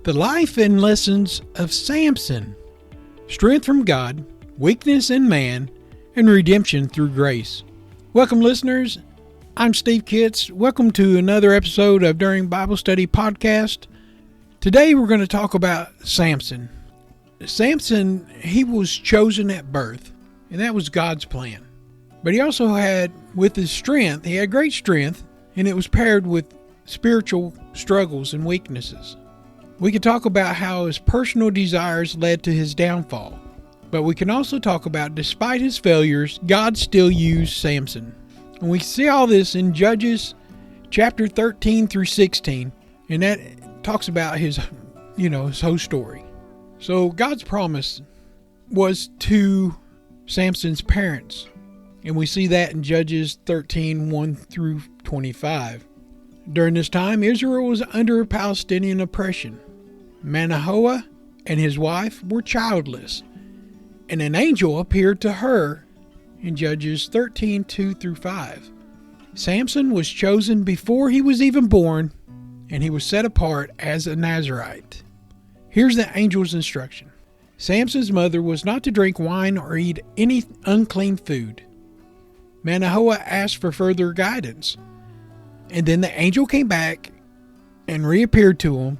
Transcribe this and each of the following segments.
The life and lessons of Samson. Strength from God, weakness in man, and redemption through grace. Welcome, listeners. I'm Steve Kitts. Welcome to another episode of During Bible Study Podcast. Today we're going to talk about Samson. Samson, he was chosen at birth, and that was God's plan. But he also had, with his strength, he had great strength, and it was paired with spiritual struggles and weaknesses. We can talk about how his personal desires led to his downfall. But we can also talk about, despite his failures, God still used Samson. And we see all this in Judges chapter 13 through 16. And that talks about his whole story. So God's promise was to Samson's parents. And we see that in Judges 13, 1 through 25. During this time, Israel was under Palestinian oppression. Manoah and his wife were childless, and an angel appeared to her in Judges 13, 2 through 5. Samson was chosen before he was even born, and he was set apart as a Nazirite. Here's the angel's instruction. Samson's mother was not to drink wine or eat any unclean food. Manoah asked for further guidance, and then the angel came back and reappeared to him.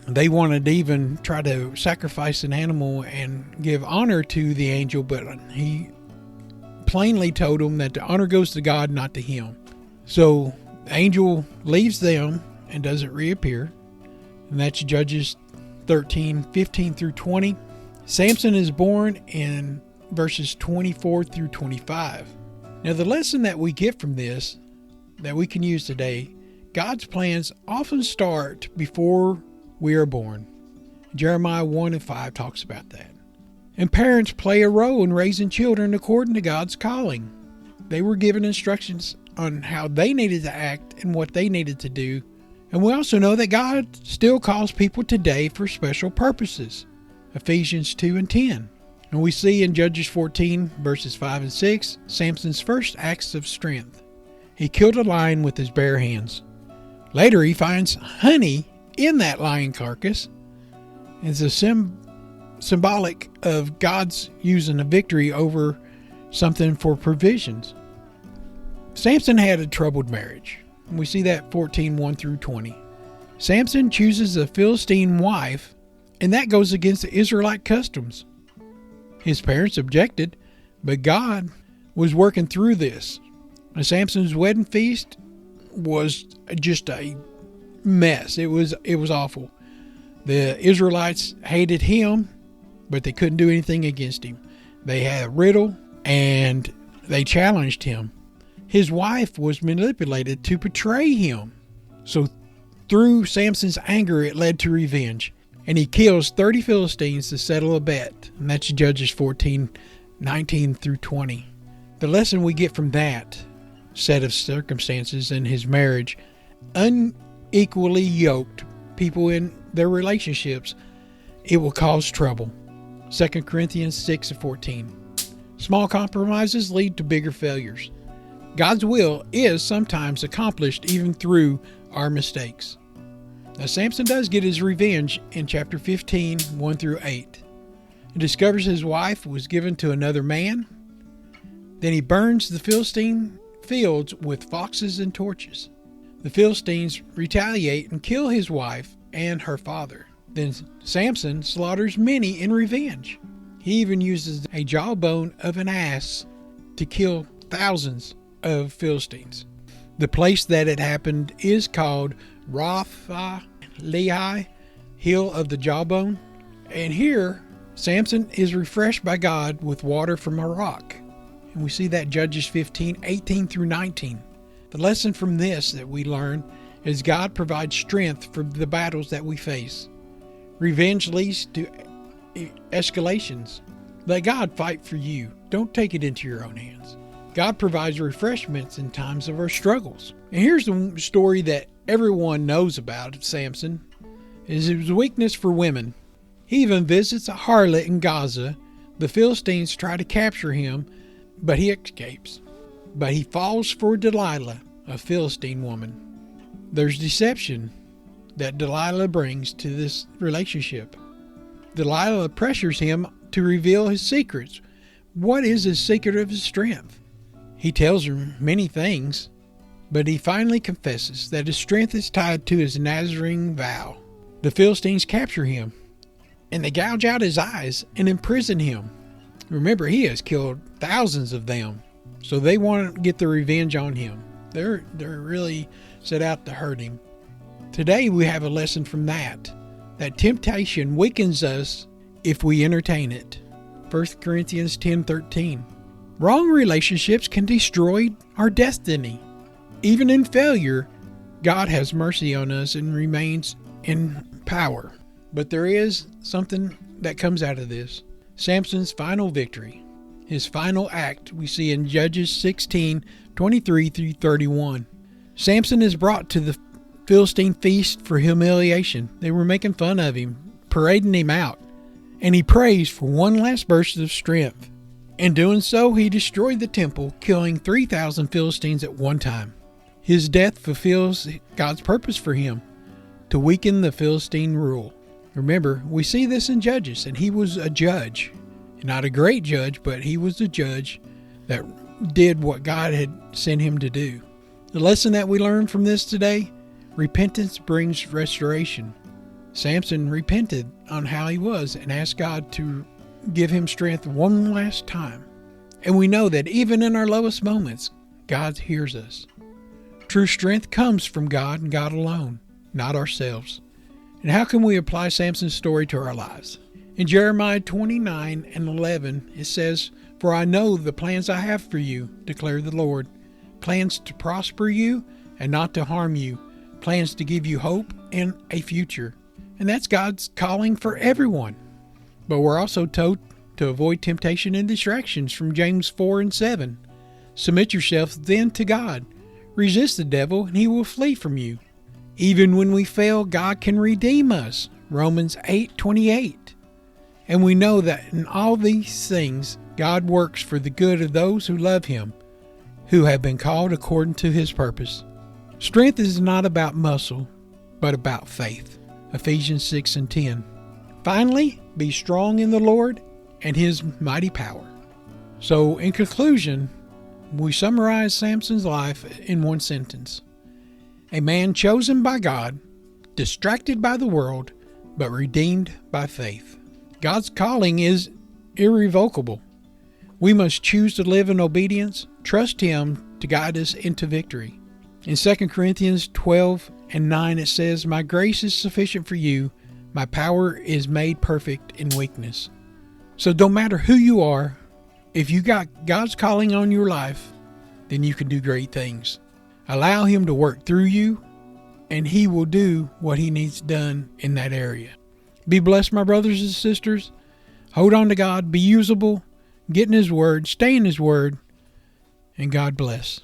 They wanted to even try to sacrifice an animal and give honor to the angel, but he plainly told them that the honor goes to God, not to him. So the angel leaves them and doesn't reappear. And that's Judges 13, 15 through 20. Samson is born in verses 24 through 25. Now the lesson that we get from this, that we can use today, God's plans often start before we are born. Jeremiah 1 and 5 talks about that. And parents play a role in raising children according to God's calling. They were given instructions on how they needed to act and what they needed to do. And we also know that God still calls people today for special purposes. Ephesians 2 and 10. And we see in Judges 14 verses 5 and 6, Samson's first acts of strength. He killed a lion with his bare hands. Later he finds honey in that lion carcass. It's a symbolic of God's using a victory over something for provisions. Samson had a troubled marriage. We see that 14, 1 through 20. Samson chooses a Philistine wife, and that goes against the Israelite customs. His parents objected, but God was working through this. And Samson's wedding feast was just a mess. It was awful. The Israelites hated him, but they couldn't do anything against him. They had a riddle, and they challenged him. His wife was manipulated to betray him. So through Samson's anger, it led to revenge. And he kills 30 Philistines to settle a bet. And that's Judges 14, 19 through 20. The lesson we get from that set of circumstances in his marriage, unequally yoked people in their relationships, it will cause trouble. 2 Corinthians 6 and 14. Small compromises lead to bigger failures. God's will is sometimes accomplished even through our mistakes. Now Samson does get his revenge in chapter 15, 1 through 8. He discovers his wife was given to another man. Then he burns the Philistine fields with foxes and torches. The Philistines retaliate and kill his wife and her father. Then Samson slaughters many in revenge. He even uses a jawbone of an ass to kill thousands of Philistines. The place that it happened is called Lehi, Hill of the Jawbone. And here, Samson is refreshed by God with water from a rock. And we see that Judges 15, 18 through 19. The lesson from this that we learn is God provides strength for the battles that we face. Revenge leads to escalations. Let God fight for you. Don't take it into your own hands. God provides refreshments in times of our struggles. And here's the story that everyone knows about Samson, is his weakness for women. He even visits a harlot in Gaza. The Philistines try to capture him, but he escapes. But he falls for Delilah, a Philistine woman. There's deception that Delilah brings to this relationship. Delilah pressures him to reveal his secrets. What is his secret of his strength? He tells her many things, but he finally confesses that his strength is tied to his Nazarene vow. The Philistines capture him, and they gouge out his eyes and imprison him. Remember, he has killed thousands of them, so they want to get the revenge on him. They're really set out to hurt him. Today we have a lesson from that temptation weakens us if we entertain it. 1 Corinthians 10:13. Wrong relationships can destroy our destiny. Even in failure, God has mercy on us and remains in power. But there is something that comes out of this. Samson's final victory. His final act we see in Judges 16:23-31. Samson is brought to the Philistine feast for humiliation. They were making fun of him, parading him out, and he prays for one last burst of strength. In doing so, he destroyed the temple, killing 3,000 Philistines at one time. His death fulfills God's purpose for him, to weaken the Philistine rule. Remember, we see this in Judges, and he was a judge. Not a great judge, but he was a judge that did what God had sent him to do. The lesson that we learn from this today: repentance brings restoration. Samson repented on how he was and asked God to give him strength one last time. And we know that even in our lowest moments, God hears us. True strength comes from God and God alone, not ourselves. And how can we apply Samson's story to our lives? In Jeremiah 29:11, it says, "For I know the plans I have for you, declare the Lord, plans to prosper you and not to harm you, plans to give you hope and a future." And that's God's calling for everyone. But we're also told to avoid temptation and distractions from James 4:7. Submit yourselves then to God. Resist the devil and he will flee from you. Even when we fail, God can redeem us. Romans 8:28. And we know that in all these things, God works for the good of those who love him, who have been called according to his purpose. Strength is not about muscle, but about faith. Ephesians 6:10. Finally, be strong in the Lord and his mighty power. So, in conclusion, we summarize Samson's life in one sentence. A man chosen by God, distracted by the world, but redeemed by faith. God's calling is irrevocable. We must choose to live in obedience, trust him to guide us into victory. In 2 Corinthians 12:9 it says, "My grace is sufficient for you. My power is made perfect in weakness." So don't matter who you are, if you got God's calling on your life, then you can do great things. Allow him to work through you, and he will do what he needs done in that area. Be blessed, my brothers and sisters. Hold on to God. Be usable. Get in his word. Stay in his word. And God bless.